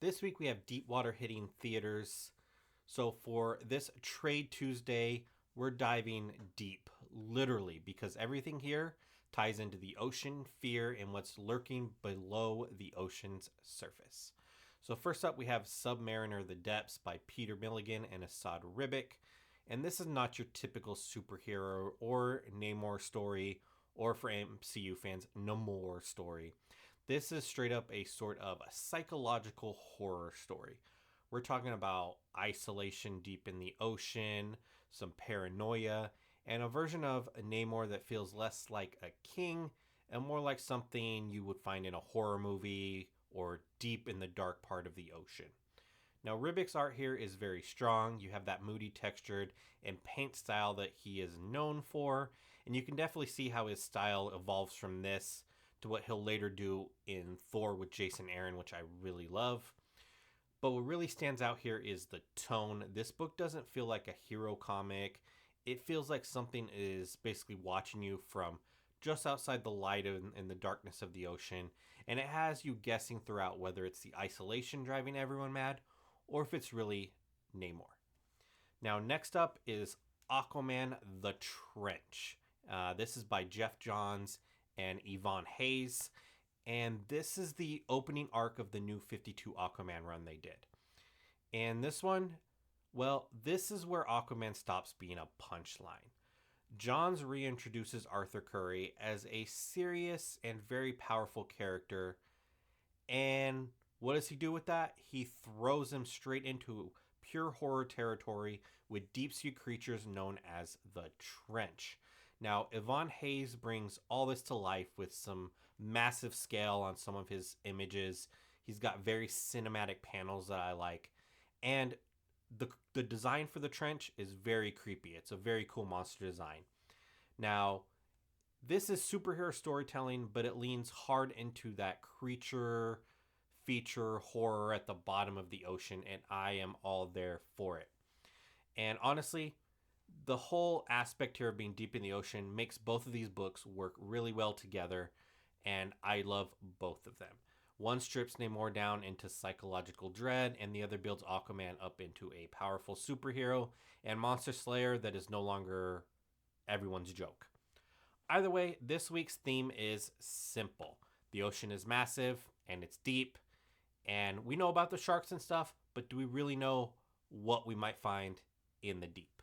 This week we have Deepwater hitting theaters. So for this Trade Tuesday, we're diving deep, literally, because everything here ties into the ocean, fear, and what's lurking below the ocean's surface. So first up, we have Submariner: The Depths by Peter Milligan and Esad Ribic. And this is not your typical superhero or Namor story, or for MCU fans, Namor story. This is straight up a sort of a psychological horror story. We're talking about isolation deep in the ocean, some paranoia, and a version of Namor that feels less like a king and more like something you would find in a horror movie or deep in the dark part of the ocean. Now, Ribic's art here is very strong. You have that moody, textured, and paint style that he is known for, and you can definitely see how his style evolves from this to what he'll later do in Thor with Jason Aaron, which I really love. But what really stands out here is the tone. This book doesn't feel like a hero comic. It feels like something is basically watching you from just outside the light and the darkness of the ocean. And it has you guessing throughout whether it's the isolation driving everyone mad or if it's really Namor. Now, next up is Aquaman: The Trench. This is by Geoff Johns and Yvonne Hayes. And this is the opening arc of the new 52 Aquaman run they did. And this one, well, this is where Aquaman stops being a punchline. Johns reintroduces Arthur Curry as a serious and very powerful character. And what does he do with that? He throws him straight into pure horror territory with deep sea creatures known as the Trench. Now, Yvonne Hayes brings all this to life with some massive scale on some of his images. He's got very cinematic panels that I like. And the design for the trench is very creepy. It's a very cool monster design. Now, this is superhero storytelling, but it leans hard into that creature feature horror at the bottom of the ocean, and I am all there for it. And honestly, the whole aspect here of being deep in the ocean makes both of these books work really well together, and I love both of them. One strips Namor down into psychological dread, and the other builds Aquaman up into a powerful superhero and monster slayer that is no longer everyone's joke. Either way, this week's theme is simple. The ocean is massive and it's deep, and we know about the sharks and stuff, but do we really know what we might find in the deep?